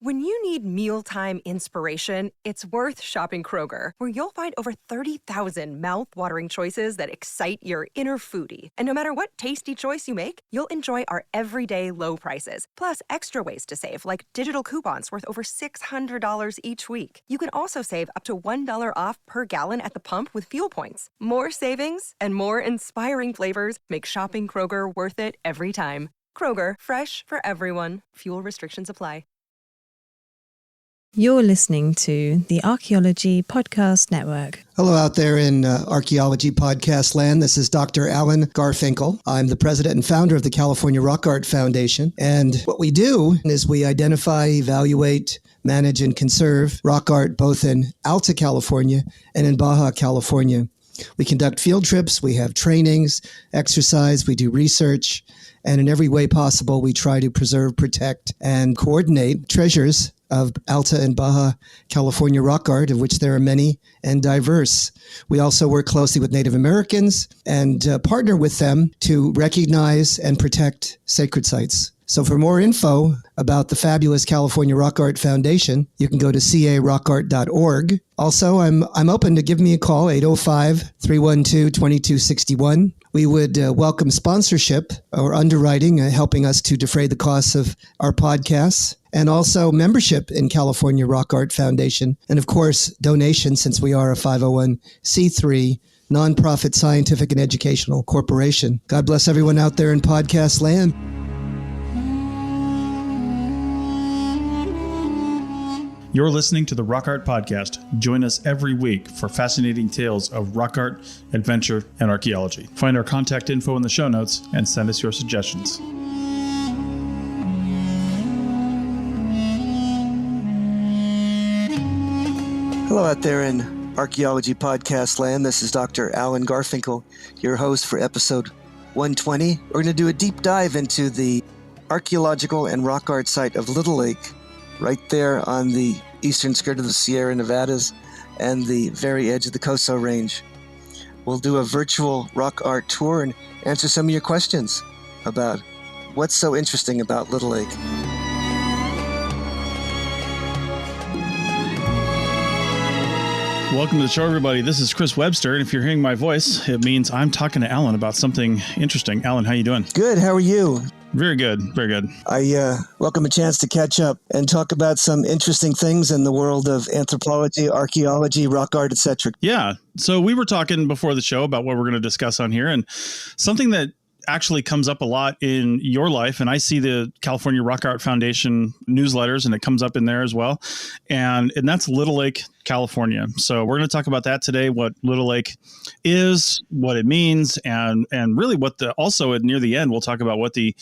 When you need mealtime inspiration, it's worth shopping Kroger, where you'll find over 30,000 mouth-watering choices that excite your inner foodie. And no matter what tasty choice you make, you'll enjoy our everyday low prices, plus extra ways to save, like digital coupons worth over $600 each week. You can also save up to $1 off per gallon at the pump with fuel points. More savings and more inspiring flavors make shopping Kroger worth it every time. Kroger, fresh for everyone. Fuel restrictions apply. You're listening to the Archaeology Podcast Network. Hello out there in Archaeology Podcast land. This is Dr. Alan Garfinkel. I'm the president and founder of the California Rock Art Foundation. And what we do is we identify, evaluate, manage, and conserve rock art both in Alta California and in Baja California. We conduct field trips, we have trainings, exercise, we do research, and in every way possible, we try to preserve, protect, and coordinate treasures of Alta and Baja California rock art, of which there are many and diverse. We also work closely with Native Americans and partner with them to recognize and protect sacred sites. So for more info about the fabulous California Rock Art Foundation, you can go to carockart.org. Also, I'm open to give me a call, 805-312-2261. We would welcome sponsorship or underwriting, helping us to defray the costs of our podcasts, and also membership in California Rock Art Foundation. And of course, donation, since we are a 501c3 nonprofit scientific and educational corporation. God bless everyone out there in podcast land. You're listening to the Rock Art Podcast. Join us every week for fascinating tales of rock art, adventure, and archaeology. Find our contact info in the show notes and send us your suggestions. Hello out there in Archaeology Podcast land. This is Dr. Alan Garfinkel, your host for episode 120. We're going to do a deep dive into the archaeological and rock art site of Little Lake, right there on the eastern skirt of the Sierra Nevadas and the very edge of the Coso Range. We'll do a virtual rock art tour and answer some of your questions about what's so interesting about Little Lake. Welcome to the show, everybody. This is Chris Webster, and if you're hearing my voice, it means I'm talking to Alan about something interesting. Alan, how you doing? Good. How are you? Very good. Very good. I welcome a chance to catch up and talk about some interesting things in the world of anthropology, archaeology, rock art, etc. Yeah. So we were talking before the show about what we're going to discuss on here, and something that actually comes up a lot in your life. And I see the California Rock Art Foundation newsletters, and it comes up in there as well. And that's Little Lake, California. So we're going to talk about that today, what Little Lake is, what it means, and really what also near the end, we'll talk about what the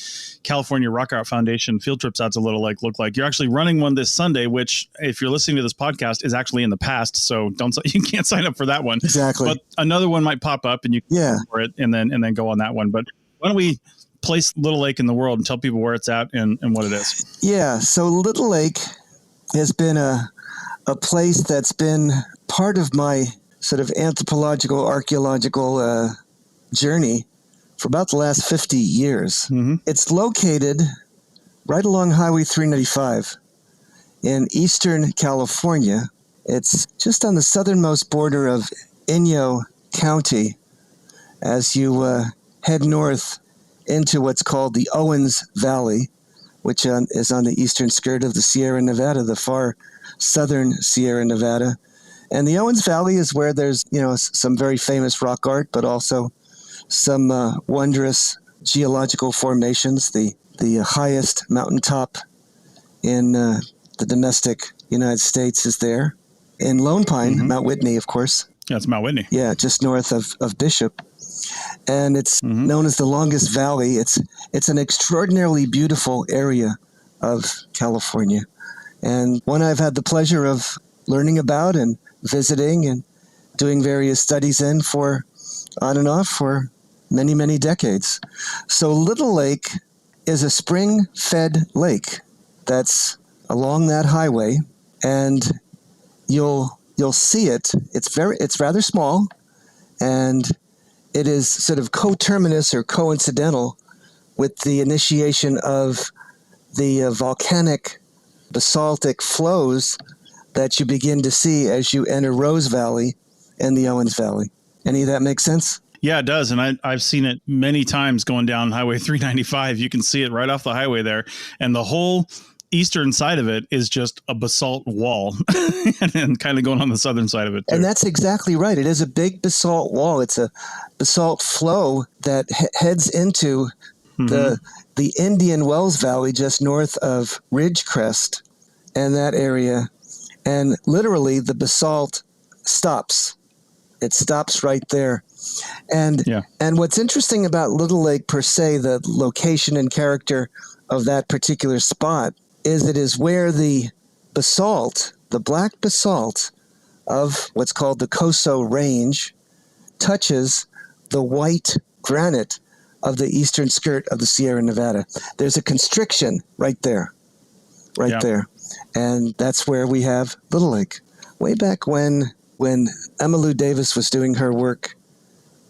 California Rock Art Foundation field trips out to Little Lake look like. You're actually running one this Sunday, which if you're listening to this podcast is actually in the past. So you can't sign up for that one. Exactly. But another one might pop up and you can go for it and then go on that one. But why don't we place Little Lake in the world and tell people where it's at and what it is? Yeah, so Little Lake has been a place that's been part of my sort of anthropological, archaeological journey for about the last 50 years. Mm-hmm. It's located right along Highway 395 in eastern California. It's just on the southernmost border of Inyo County as you head north into what's called the Owens Valley, which is on the eastern skirt of the Sierra Nevada, the far southern Sierra Nevada. And the Owens Valley is where there's, some very famous rock art, but also some wondrous geological formations. The highest mountaintop in the domestic United States is there. In Lone Pine, mm-hmm. Mount Whitney, of course. Yeah, it's Mount Whitney. Yeah, just north of Bishop. And it's mm-hmm. known as the longest valley. It's an extraordinarily beautiful area of California, and one I've had the pleasure of learning about and visiting and doing various studies in for on and off for many, many decades. So Little Lake is a spring-fed lake that's along that highway, and you'll see it. It's rather small, and it is sort of coterminous or coincidental with the initiation of the volcanic basaltic flows that you begin to see as you enter Rose Valley and the Owens Valley. Any of that make sense? Yeah, it does. And I've seen it many times going down Highway 395. You can see it right off the highway there. And the whole eastern side of it is just a basalt wall and then kind of going on the southern side of it too. And that's exactly right. It is a big basalt wall. It's a basalt flow that heads into the Indian Wells Valley just north of Ridgecrest and that area. And literally the basalt stops. It stops right there. And what's interesting about Little Lake per se, the location and character of that particular spot, is it is where the basalt, the black basalt of what's called the Coso Range, touches the white granite of the eastern skirt of the Sierra Nevada. There's a constriction right there, there. And that's where we have Little Lake. Way back when Emmylou Davis was doing her work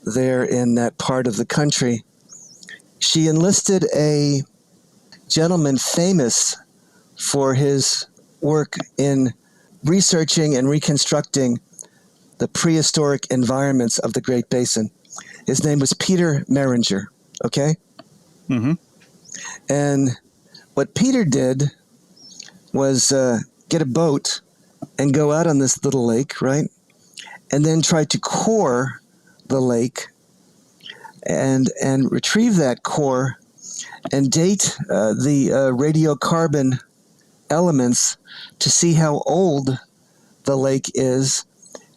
there in that part of the country, she enlisted a gentleman famous for his work in researching and reconstructing the prehistoric environments of the Great Basin. His name was Peter Meringer, okay? Mm-hmm. And what Peter did was get a boat and go out on this little lake, right? And then try to core the lake and retrieve that core and date the radiocarbon elements to see how old the lake is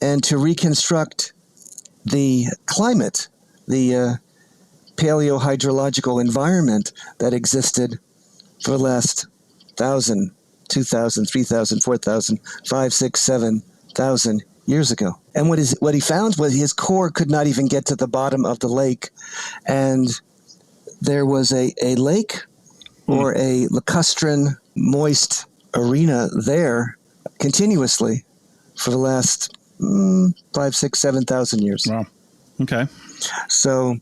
and to reconstruct the climate, the paleohydrological environment that existed for the last 1,000, 2,000, 3,000, 4,000, 5, 6, 7,000 years ago. And what he found was his core could not even get to the bottom of the lake. And there was a lake or a lacustrine moist arena there continuously for the last 5, 6, 7,000 years. Wow. Okay. So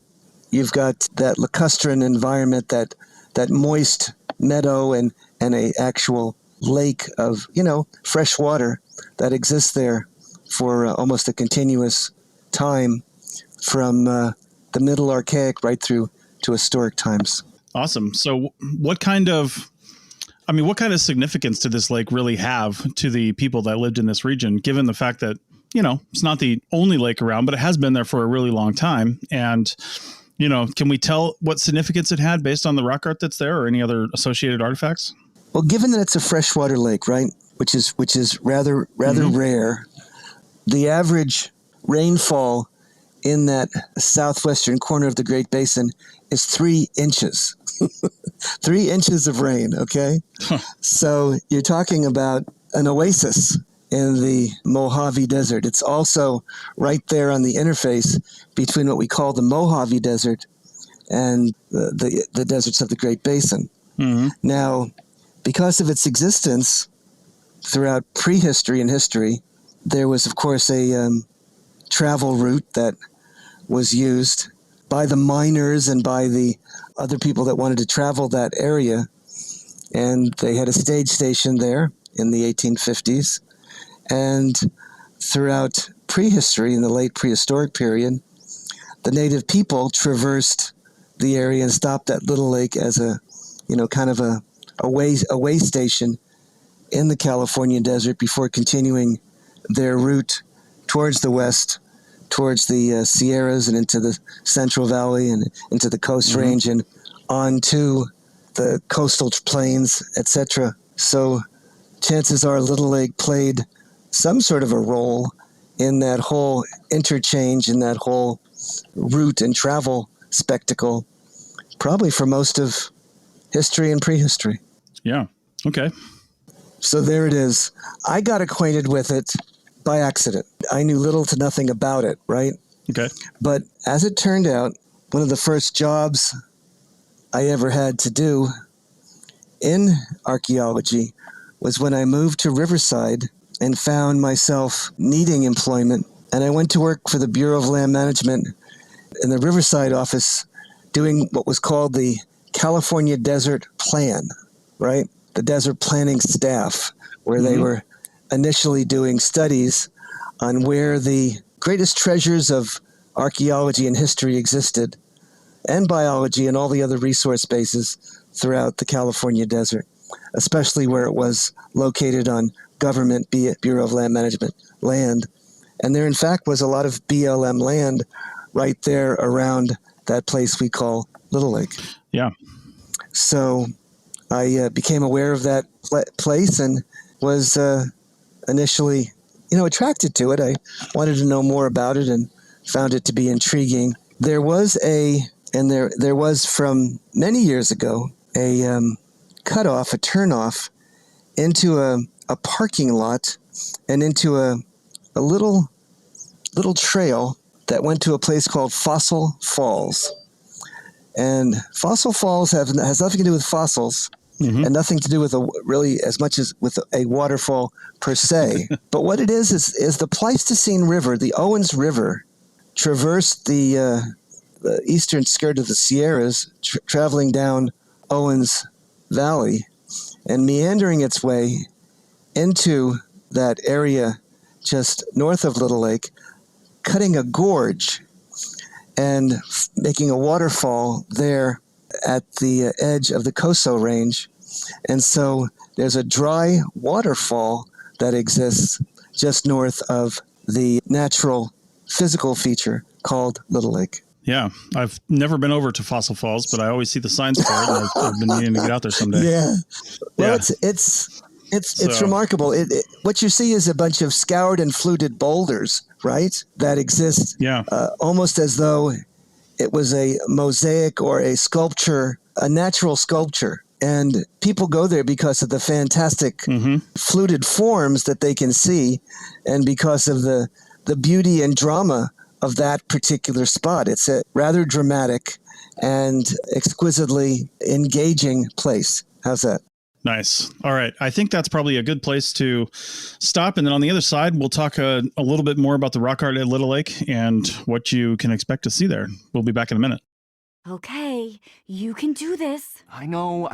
you've got that lacustrine environment, that moist meadow and a actual lake of, fresh water that exists there for almost a continuous time from the Middle Archaic right through to historic times. Awesome. So what kind of significance did this lake really have to the people that lived in this region, given the fact that, it's not the only lake around, but it has been there for a really long time. And, can we tell what significance it had based on the rock art that's there or any other associated artifacts? Well, given that it's a freshwater lake, right, which is rather rare, the average rainfall in that southwestern corner of the Great Basin is 3 inches. 3 inches of rain, okay? So you're talking about an oasis in the Mojave Desert. It's also right there on the interface between what we call the Mojave Desert and the deserts of the Great Basin. Mm-hmm. Now, because of its existence throughout prehistory and history, there was, of course, a travel route that was used by the miners and by the other people that wanted to travel that area. And they had a stage station there in the 1850s. And throughout prehistory, in the late prehistoric period, the native people traversed the area and stopped at Little Lake as a, kind of a way station in the California desert before continuing their route towards the west, towards the Sierras and into the Central Valley and into the Coast Range and on to the coastal plains, etc. So chances are Little Lake played some sort of a role in that whole interchange, in that whole route and travel spectacle, probably for most of history and prehistory. Yeah. Okay. So there it is. I got acquainted with it by accident. I knew little to nothing about it, right? Okay. But as it turned out, one of the first jobs I ever had to do in archaeology was when I moved to Riverside and found myself needing employment. And I went to work for the Bureau of Land Management in the Riverside office doing what was called the California Desert Plan, right? the desert planning staff, where they were initially doing studies on where the greatest treasures of archaeology and history existed, and biology and all the other resource bases throughout the California desert, especially where it was located on government Bureau of Land Management land. And there, in fact, was a lot of BLM land right there around that place we call Little Lake. Yeah. So I became aware of that place and was initially, attracted to it. I wanted to know more about it and found it to be intriguing. There was there was from many years ago a cutoff, a turnoff into a parking lot and into a little trail that went to a place called Fossil Falls. And Fossil Falls has nothing to do with fossils and nothing to do with really as much as with a waterfall per se. But what it is the Pleistocene River, the Owens River, traversed the eastern skirt of the Sierras, traveling down Owens Valley and meandering its way into that area just north of Little Lake, cutting a gorge and making a waterfall there at the edge of the Coso Range. And so there's a dry waterfall that exists just north of the natural physical feature called Little Lake. Yeah, I've never been over to Fossil Falls, but I always see the signs for it. And I've been meaning to get out there someday. Yeah, well, it's remarkable. What you see is a bunch of scoured and fluted boulders, right? That exist. Yeah, almost as though it was a mosaic or a sculpture, a natural sculpture. And people go there because of the fantastic fluted forms that they can see, and because of the beauty and drama of that particular spot. It's a rather dramatic and exquisitely engaging place. How's that? Nice. All right. I think that's probably a good place to stop. And then on the other side, we'll talk a little bit more about the rock art at Little Lake and what you can expect to see there. We'll be back in a minute. Okay, you can do this. I know.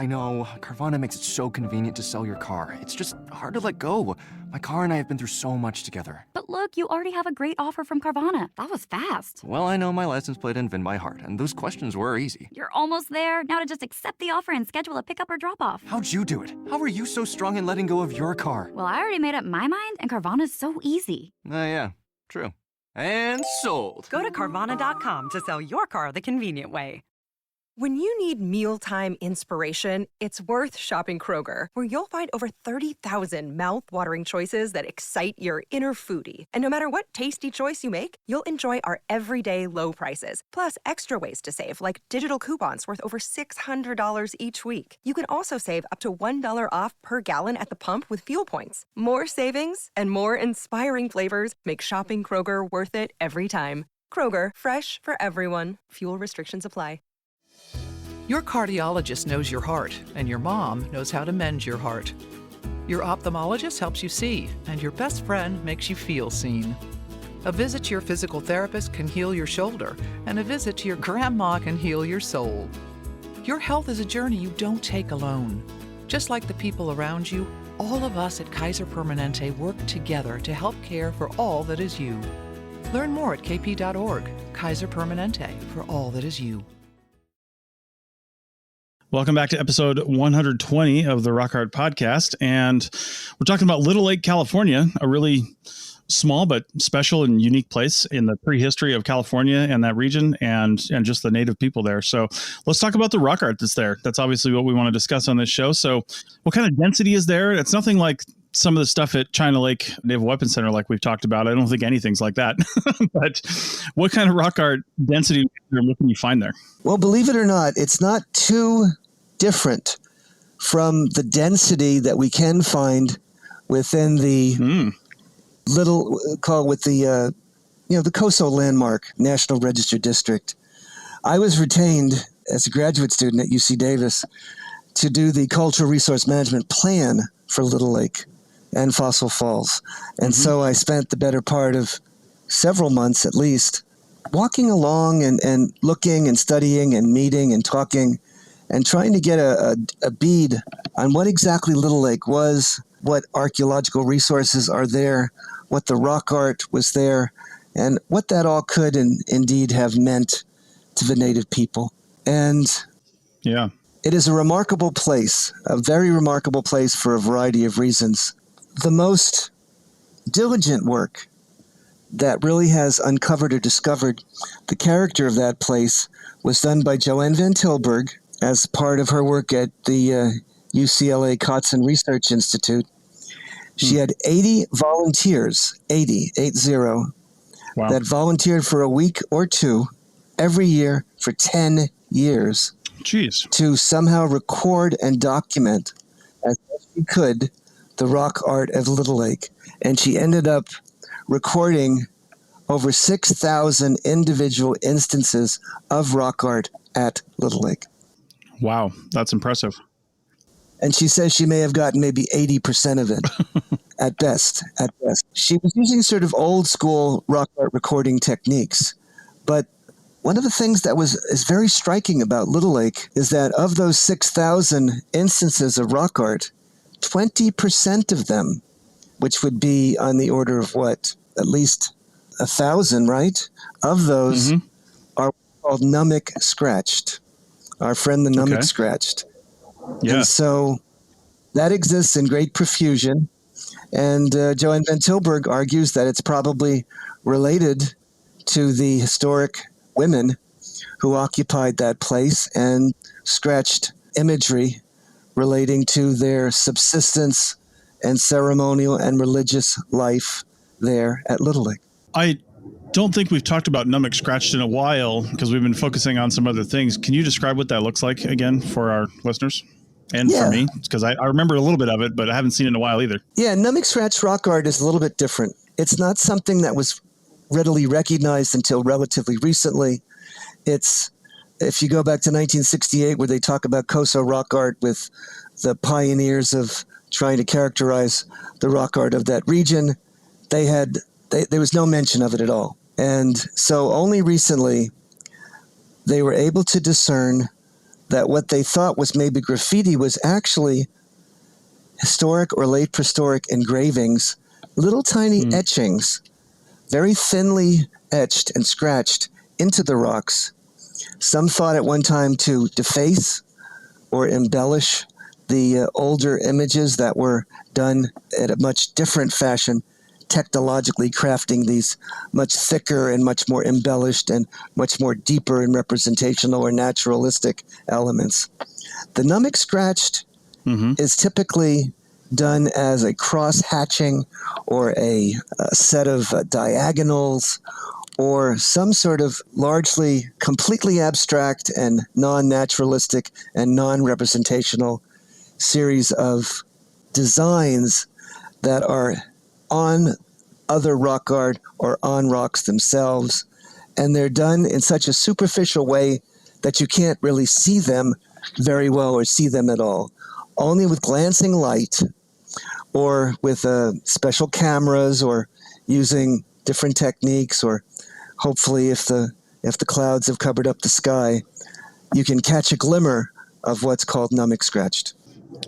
Carvana makes it so convenient to sell your car. It's just hard to let go. My car and I have been through so much together. But look, you already have a great offer from Carvana. That was fast. Well, I know my license plate and VIN by heart, and those questions were easy. You're almost there. Now to just accept the offer and schedule a pickup or drop-off. How'd you do it? How are you so strong in letting go of your car? Well, I already made up my mind, and Carvana's so easy. Yeah, true. And sold. Go to Carvana.com to sell your car the convenient way. When you need mealtime inspiration, it's worth shopping Kroger, where you'll find over 30,000 mouth-watering choices that excite your inner foodie. And no matter what tasty choice you make, you'll enjoy our everyday low prices, plus extra ways to save, like digital coupons worth over $600 each week. You can also save up to $1 off per gallon at the pump with fuel points. More savings and more inspiring flavors make shopping Kroger worth it every time. Kroger, fresh for everyone. Fuel restrictions apply. Your cardiologist knows your heart, and your mom knows how to mend your heart. Your ophthalmologist helps you see, and your best friend makes you feel seen. A visit to your physical therapist can heal your shoulder, and a visit to your grandma can heal your soul. Your health is a journey you don't take alone. Just like the people around you, all of us at Kaiser Permanente work together to help care for all that is you. Learn more at kp.org. Kaiser Permanente, for all that is you. Welcome back to episode 120 of the Rock Art Podcast. And we're talking about Little Lake, California, a really small but special and unique place in the prehistory of California and that region and just the native people there. So let's talk about the rock art that's there. That's obviously what we want to discuss on this show. So what kind of density is there? It's nothing like some of the stuff at China Lake Naval Weapons Center, like we've talked about. I don't think anything's like that. But what kind of rock art density what can you find there? Well, believe it or not, it's not too different from the density that we can find within the the Coso Landmark National Register District. I was retained as a graduate student at UC Davis to do the Cultural Resource Management Plan for Little Lake and Fossil Falls. And so I spent the better part of several months at least walking along and looking and studying and meeting and talking and trying to get a bead on what exactly Little Lake was, what archaeological resources are there, what the rock art was there, and what that all could indeed have meant to the native people. And Yeah. it is a remarkable place, a very remarkable place for a variety of reasons. The most diligent work that really has uncovered or discovered the character of that place was done by Joanne Van Tilburg as part of her work at the UCLA Kotzen Research Institute. She had 80 volunteers, 80, Wow. that volunteered for a week or two every year for 10 years Jeez. to somehow record and document as best she could the rock art of Little Lake. And she ended up recording over 6,000 individual instances of rock art at Little Lake. Wow. That's impressive. And she says she may have gotten maybe 80% of it at best. She was using sort of old school rock art recording techniques. But one of the things that is very striking about Little Lake is that of those 6,000 instances of rock art, 20% of them, which would be on the order of what, at least 1,000, right? Of those are called Nummic scratched. Our friend the Nummic scratched. Yeah. And so that exists in great profusion. And Joanne Van Tilburg argues that it's probably related to the historic women who occupied that place and scratched imagery relating to their subsistence and ceremonial and religious life there at Little Lake. I don't think we've talked about Nummic scratched in a while because we've been focusing on some other things. Can you describe what that looks like again for our listeners? And for me, because I remember a little bit of it, but I haven't seen it in a while either. Yeah, Nummic scratch rock art is a little bit different. It's not something that was readily recognized until relatively recently. It's, if you go back to 1968, where they talk about Koso rock art with the pioneers of trying to characterize the rock art of that region, there was no mention of it at all. And so only recently they were able to discern that what they thought was maybe graffiti was actually historic or late prehistoric engravings, little tiny etchings, very thinly etched and scratched into the rocks. Some thought at one time to deface or embellish the older images that were done at a much different fashion, technologically crafting these much thicker and much more embellished and much more deeper and representational or naturalistic elements. The Nummic scratched is typically done as a cross-hatching or a set of diagonals or some sort of largely completely abstract and non-naturalistic and non-representational series of designs that are on other rock art or on rocks themselves. And they're done in such a superficial way that you can't really see them very well or see them at all. Only with glancing light or with special cameras or using different techniques, or hopefully if the clouds have covered up the sky, you can catch a glimmer of what's called Nummic scratched.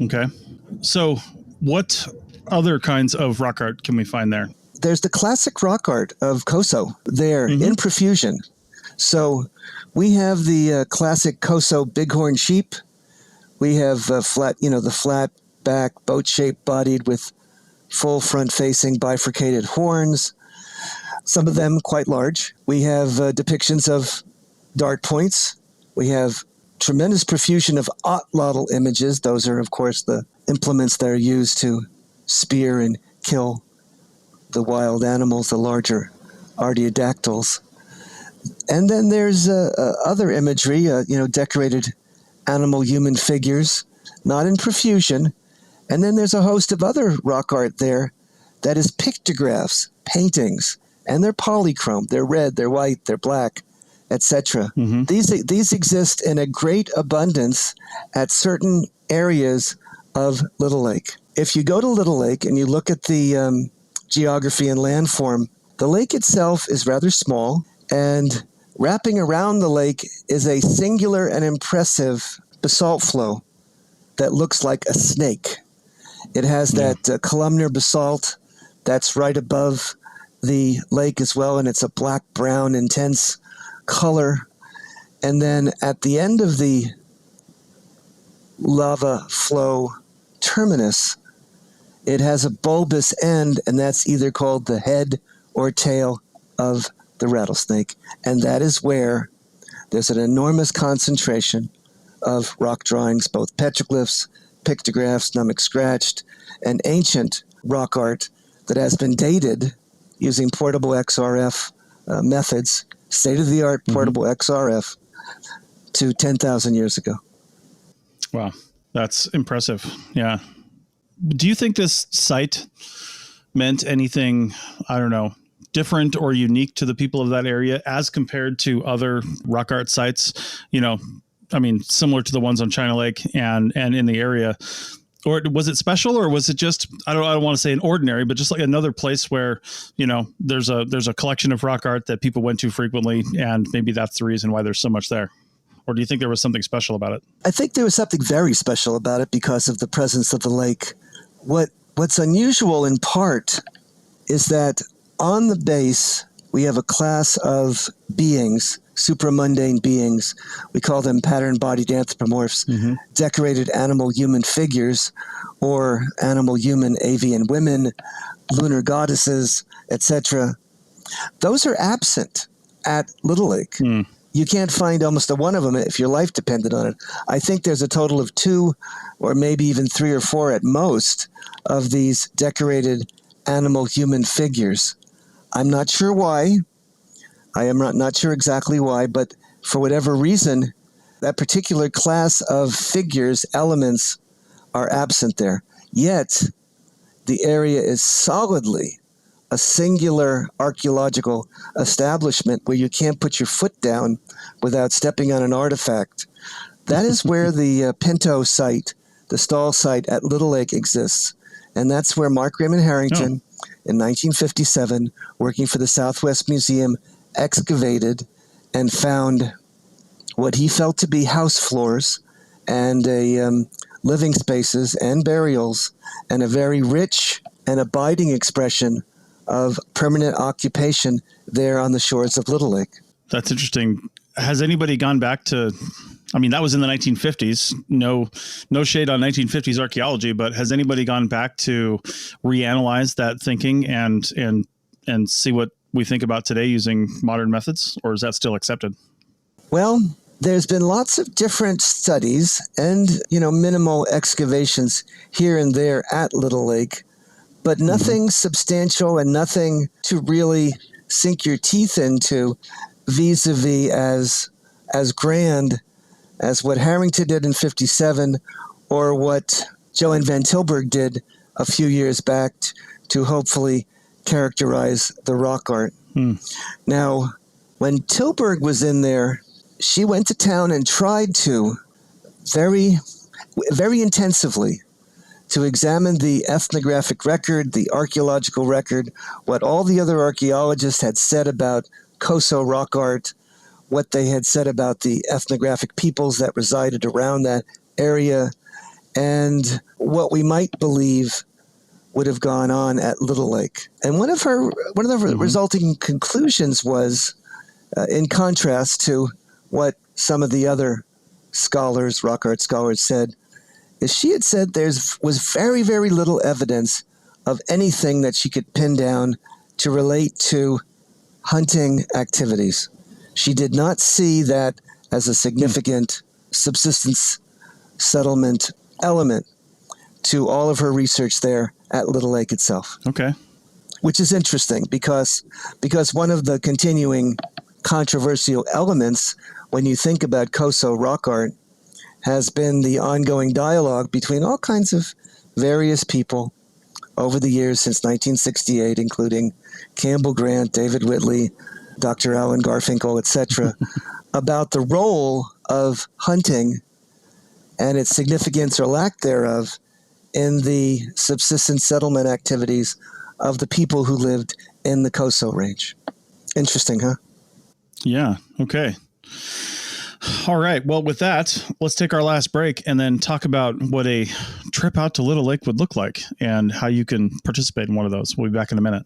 Okay. So what other kinds of rock art can we find there? There's the classic rock art of Koso there in profusion. So we have the classic Koso bighorn sheep. We have the flat back, boat-shaped bodied with full front-facing bifurcated horns, some of them quite large. We have depictions of dart points. We have tremendous profusion of otlotl images. Those are, of course, the implements that are used to spear and kill the wild animals, the larger artiodactyls. And then there's other imagery, decorated animal human figures, not in profusion. And then there's a host of other rock art there that is pictographs, paintings, and they're polychrome. They're red, they're white, they're black, etc. These exist in a great abundance at certain areas of Little Lake. If you go to Little Lake and you look at the geography and landform, the lake itself is rather small, and wrapping around the lake is a singular and impressive basalt flow that looks like a snake. It has that columnar basalt that's right above the lake as well, and it's a black-brown, intense color. And then at the end of the lava flow terminus, it has a bulbous end, and that's either called the head or tail of the rattlesnake. And that is where there's an enormous concentration of rock drawings, both petroglyphs, pictographs, nummic scratched, and ancient rock art that has been dated using portable XRF methods, state-of-the-art portable XRF, to 10,000 years ago. Wow, that's impressive. Yeah. Do you think this site meant anything, I don't know, different or unique to the people of that area as compared to other rock art sites? You know, I mean, similar to the ones on China Lake and in the area. Or was it special, or was it just, I don't want to say an ordinary, but just like another place where, you know, there's a collection of rock art that people went to frequently, and maybe that's the reason why there's so much there? Or do you think there was something special about it? I think there was something very special about it because of the presence of the lake. What's unusual in part is that on the base, we have a class of beings, supramundane beings. We call them pattern-bodied anthropomorphs, decorated animal-human figures, or animal-human avian women, lunar goddesses, etc. Those are absent at Little Lake. You can't find almost a one of them if your life depended on it. I think there's a total of 2 or maybe even 3 or 4 at most of these decorated animal-human figures. I'm not sure why. I am not sure exactly why, but for whatever reason, that particular class of figures, elements, are absent there. Yet, the area is solidly a singular archaeological establishment where you can't put your foot down without stepping on an artifact. That is where the Pinto site, the Stall site at Little Lake exists. And that's where Mark Raymond Harrington, in 1957, working for the Southwest Museum, excavated and found what he felt to be house floors and living spaces and burials, and a very rich and abiding expression of permanent occupation there on the shores of Little Lake. That's interesting. Has anybody gone back to, I mean, that was in the 1950s. No shade on 1950s archaeology, but has anybody gone back to reanalyze that thinking and see what we think about today using modern methods, or is that still accepted? Well, there's been lots of different studies and, minimal excavations here and there at Little Lake, but nothing substantial and nothing to really sink your teeth into vis-a-vis as grand as what Harrington did in 57 or what Joanne Van Tilburg did a few years back to hopefully characterize the rock art. Now, when Tilburg was in there, she went to town and tried to very, very intensively to examine the ethnographic record, the archaeological record, what all the other archaeologists had said about Coso rock art, what they had said about the ethnographic peoples that resided around that area, and what we might believe would have gone on at Little Lake. And one of the resulting conclusions was, in contrast to what some of the other scholars, rock art scholars, said, is she had said there was very, very little evidence of anything that she could pin down to relate to hunting activities. She did not see that as a significant subsistence settlement element to all of her research there at Little Lake itself. Okay. Which is interesting because one of the continuing controversial elements when you think about Coso rock art has been the ongoing dialogue between all kinds of various people over the years since 1968, including Campbell Grant, David Whitley, Dr. Alan Garfinkel, etc., about the role of hunting and its significance or lack thereof in the subsistence settlement activities of the people who lived in the Coso Range. Interesting, huh? Yeah. Okay. All right. Well, with that, let's take our last break and then talk about what a trip out to Little Lake would look like and how you can participate in one of those. We'll be back in a minute.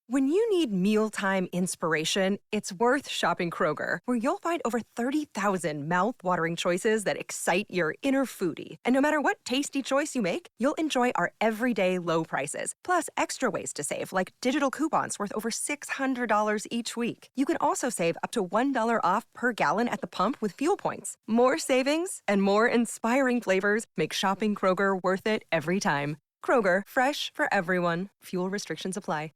When you need mealtime inspiration, it's worth shopping Kroger, where you'll find over 30,000 mouth-watering choices that excite your inner foodie. And no matter what tasty choice you make, you'll enjoy our everyday low prices, plus extra ways to save, like digital coupons worth over $600 each week. You can also save up to $1 off per gallon at the pump with fuel points. More savings and more inspiring flavors make shopping Kroger worth it every time. Kroger, fresh for everyone. Fuel restrictions apply.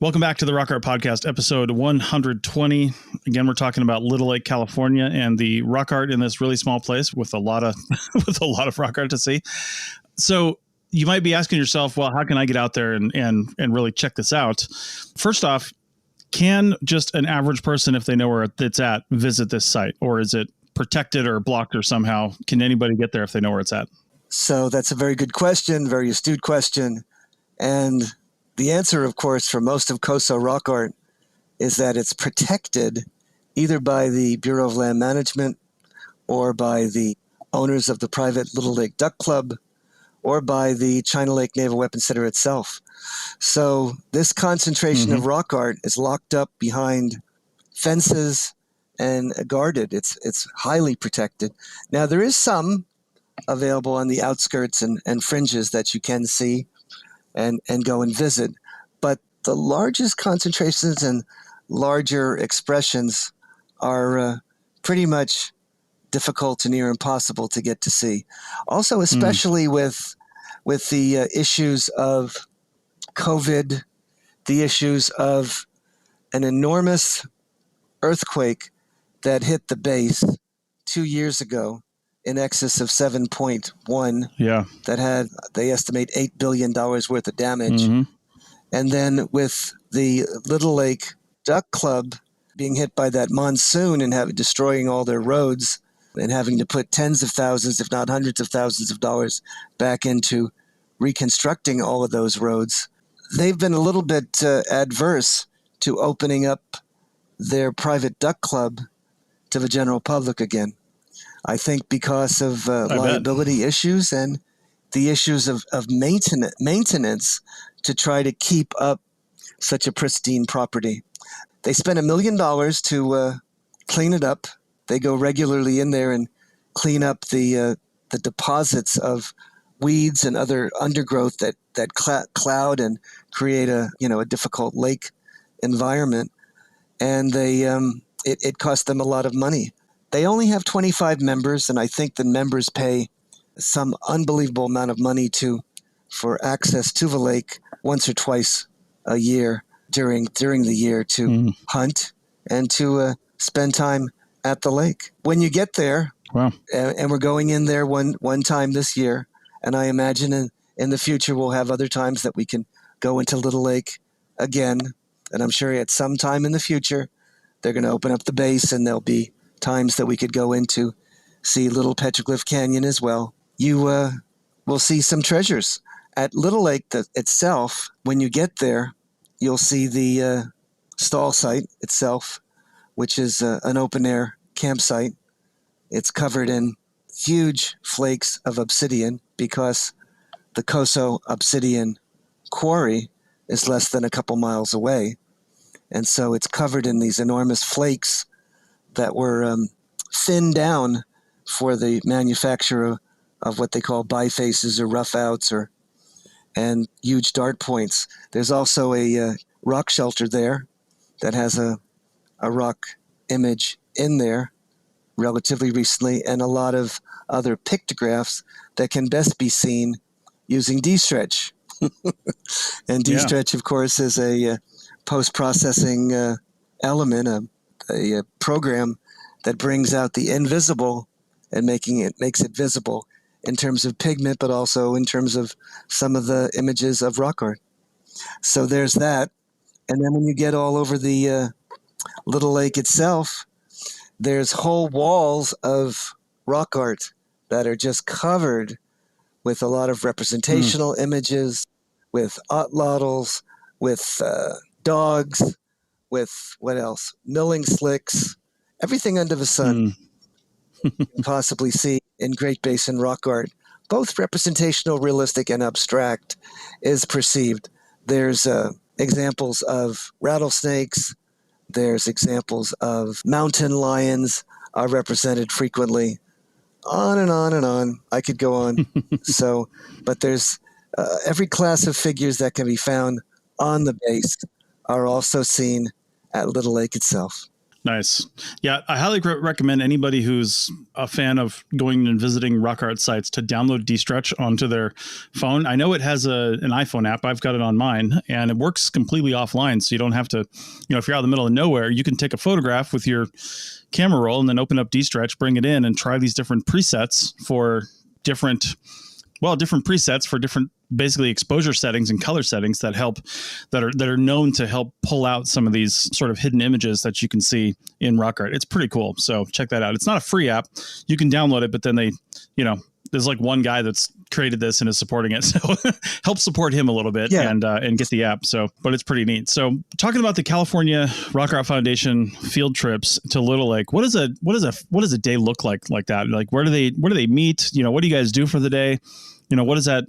Welcome back to the Rock Art Podcast, episode 120. Again, we're talking about Little Lake, California, and the rock art in this really small place with a lot of rock art to see. So you might be asking yourself, well, how can I get out there and really check this out? First off, can just an average person, if they know where it's at, visit this site, or is it protected or blocked or somehow? Can anybody get there if they know where it's at? So that's a very good question, very astute question. And the answer, of course, for most of COSO rock art is that it's protected either by the Bureau of Land Management or by the owners of the private Little Lake Duck Club or by the China Lake Naval Weapons Center itself. So this concentration of rock art is locked up behind fences and guarded. It's highly protected. Now, there is some available on the outskirts and fringes that you can see and go and visit. But the largest concentrations and larger expressions are pretty much difficult to near impossible to get to see. Also, especially with the issues of COVID, the issues of an enormous earthquake that hit the base 2 years ago in excess of 7.1. Yeah. That had, they estimate, $8 billion worth of damage. And then with the Little Lake Duck Club being hit by that monsoon and destroying all their roads and having to put tens of thousands, if not hundreds of thousands of dollars back into reconstructing all of those roads, they've been a little bit adverse to opening up their private duck club to the general public again. I think because of liability issues and the issues of maintenance to try to keep up such a pristine property. They spent $1 million to clean it up. They go regularly in there and clean up the deposits of weeds and other undergrowth that cloud and create a difficult lake environment. And it cost them a lot of money. They only have 25 members, and I think the members pay some unbelievable amount of money for access to the lake once or twice a year during the year to hunt and to spend time at the lake. When you get there, wow. And we're going in there one time this year, and I imagine in the future we'll have other times that we can go into Little Lake again, and I'm sure at some time in the future they're going to open up the base and there'll be times that we could go into, see Little Petroglyph Canyon as well. You will see some treasures. At Little Lake itself, when you get there, you'll see the stall site itself, which is an open-air campsite. It's covered in huge flakes of obsidian because the COSO obsidian quarry is less than a couple miles away. And so it's covered in these enormous flakes that were thinned down for the manufacture of what they call bifaces or rough outs and huge dart points. There's also a rock shelter there that has a rock image in there relatively recently, and a lot of other pictographs that can best be seen using D-Stretch. And D-Stretch, of course, is a post-processing element, a program that brings out the invisible and makes it visible in terms of pigment, but also in terms of some of the images of rock art. So there's that. And then when you get all over the Little Lake itself, there's whole walls of rock art that are just covered with a lot of representational images, with otlotls, with dogs, with what else? Milling slicks, everything under the sun you can possibly see in Great Basin rock art, both representational, realistic, and abstract, is perceived. There's examples of rattlesnakes. There's examples of mountain lions are represented frequently. On and on and on. I could go on. But there's every class of figures that can be found on the base are also seen at Little Lake itself. Nice. Yeah, I highly recommend anybody who's a fan of going and visiting rock art sites to download D-Stretch onto their phone. I know it has an iPhone app. I've got it on mine, and it works completely offline. So you don't have to, if you're out in the middle of nowhere, you can take a photograph with your camera roll and then open up D-Stretch, bring it in, and try these different presets for different presets for different basically exposure settings and color settings that are known to help pull out some of these sort of hidden images that you can see in rock art. It's pretty cool. So check that out. It's not a free app. You can download it, but then there's like one guy that's created this and is supporting it. So help support him a little bit and get the app. So, but it's pretty neat. So talking about the California Rock Art Foundation field trips to Little Lake, what does a day look like that? Like, where do they meet? What do you guys do for the day? What does that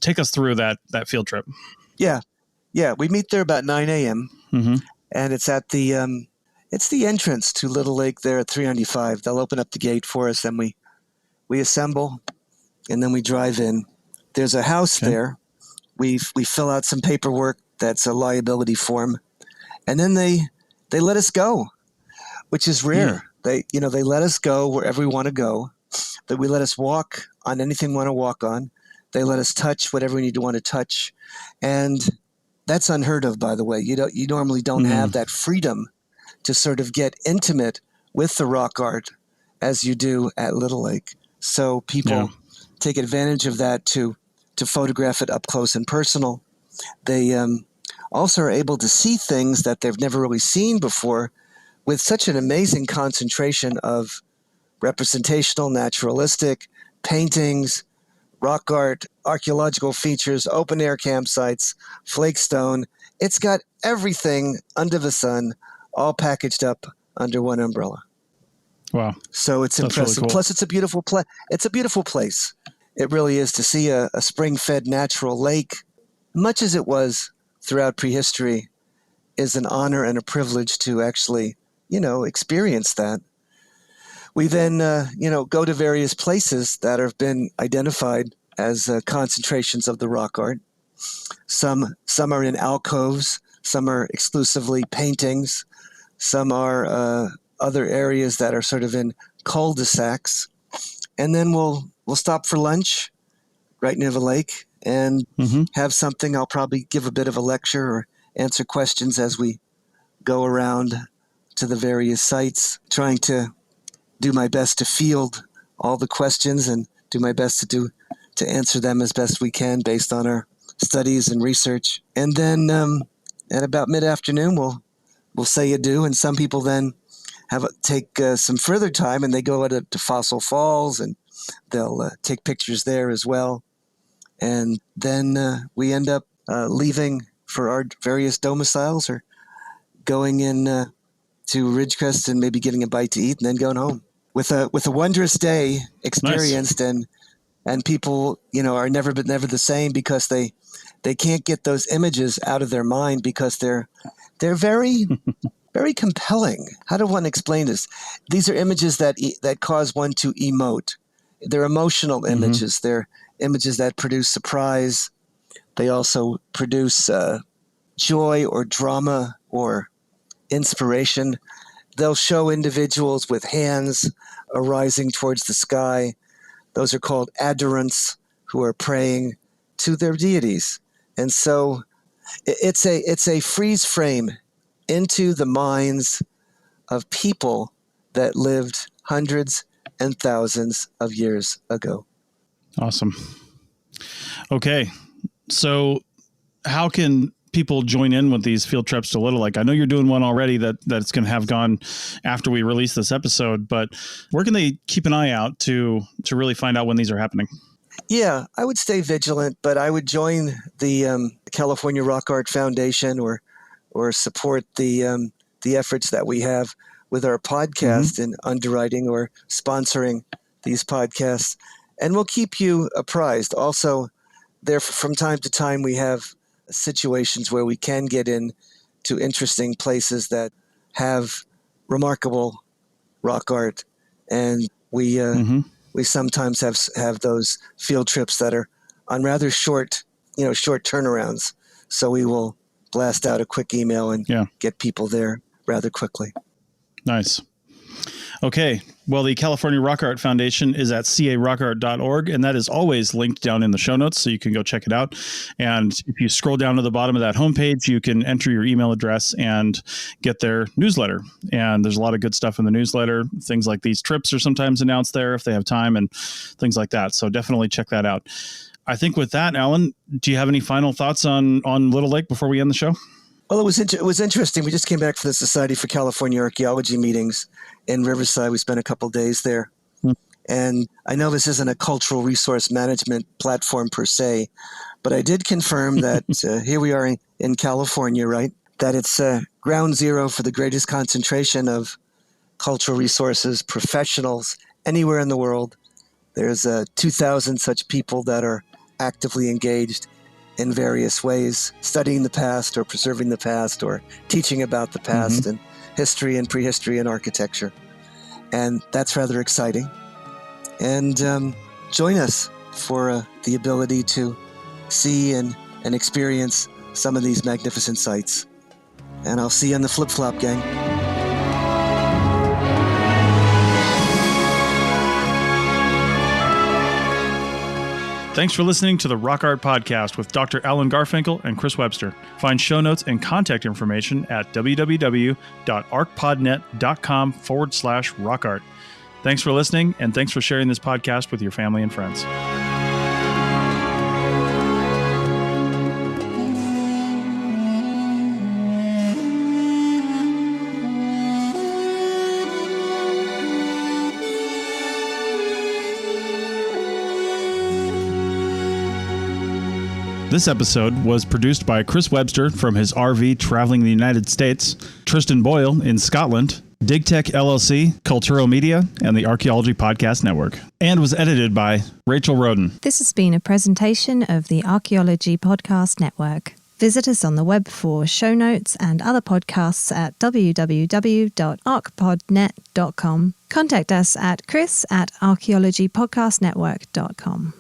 take us through that field trip? Yeah. We meet there about 9 a.m. And it's at the entrance to Little Lake there at 395. They'll open up the gate for us, and we assemble, and then we drive in. There's a house there. We fill out some paperwork that's a liability form, and then they let us go, which is rare. They let us go wherever we want to go, but we let us walk on anything we want to walk on. They let us touch whatever we need to want to touch, and that's unheard of, by the way. You normally don't have that freedom to sort of get intimate with the rock art as you do at Little Lake. So people take advantage of that to photograph it up close and personal. They also are able to see things that they've never really seen before with such an amazing concentration of representational, naturalistic, paintings, rock art, archaeological features, open-air campsites, flakestone. It's got everything under the sun, all packaged up under one umbrella. Wow. So it's impressive. Really cool. Plus, it's a beautiful It's a beautiful place. It really is. To see a spring-fed natural lake, much as it was throughout prehistory, is an honor and a privilege to actually, experience that. We then, go to various places that have been identified as concentrations of the rock art. Some are in alcoves. Some are exclusively paintings. Some are other areas that are sort of in cul-de-sacs. And then we'll stop for lunch right near the lake and have something. I'll probably give a bit of a lecture or answer questions as we go around to the various sites, trying to do my best to field all the questions and do my best to answer them as best we can based on our studies and research. And then at about mid-afternoon, we'll say adieu, and some people then take some further time, and they go out to Fossil Falls, and they'll take pictures there as well. And then we end up leaving for our various domiciles, or going in to Ridgecrest and maybe getting a bite to eat, and then going home with a wondrous day experienced. Nice. And people, are never the same, because they can't get those images out of their mind, because they're very very compelling. How do one explain this? These are images that cause one to emote. They're emotional images. They're images that produce surprise. They also produce joy or drama or inspiration. They'll show individuals with hands arising towards the sky. Those are called adorants, who are praying to their deities. And so it's a freeze frame into the minds of people that lived hundreds and thousands of years ago. Awesome. Okay. So how can people join in with these field trips to Little Lake? I know you're doing one already that's going to have gone after we release this episode, but where can they keep an eye out to really find out when these are happening? Yeah, I would stay vigilant, but I would join the California Rock Art Foundation or support the the efforts that we have with our podcast in underwriting or sponsoring these podcasts. And we'll keep you apprised. Also, there from time to time, we have situations where we can get in to interesting places that have remarkable rock art. And we sometimes have those field trips that are on rather short turnarounds. So we will blast out a quick email and get people there rather quickly. Nice. Okay. Well, the California Rock Art Foundation is at carockart.org, and that is always linked down in the show notes, so you can go check it out. And if you scroll down to the bottom of that homepage, you can enter your email address and get their newsletter. And there's a lot of good stuff in the newsletter. Things like these trips are sometimes announced there if they have time and things like that. So definitely check that out. I think with that, Alan, do you have any final thoughts on Little Lake before we end the show? Well, it was interesting. We just came back from the Society for California Archaeology meetings in Riverside. We spent a couple of days there. And I know this isn't a cultural resource management platform per se, but I did confirm that here we are in California, right? That it's ground zero for the greatest concentration of cultural resources professionals anywhere in the world. There's 2,000 such people that are actively engaged in various ways, studying the past or preserving the past or teaching about the past and history and prehistory and architecture. And that's rather exciting. And join us for the ability to see and experience some of these magnificent sites. And I'll see you on the flip-flop, gang. Thanks for listening to the Rock Art Podcast with Dr. Alan Garfinkel and Chris Webster. Find show notes and contact information at www.arcpodnet.com/rockart. Thanks for listening, and thanks for sharing this podcast with your family and friends. This episode was produced by Chris Webster from his RV traveling the United States, Tristan Boyle in Scotland, DigTech LLC, Culturo Media, and the Archaeology Podcast Network, and was edited by Rachel Roden. This has been a presentation of the Archaeology Podcast Network. Visit us on the web for show notes and other podcasts at www.arcpodnet.com. Contact us at chris@archaeologypodcastnetwork.com.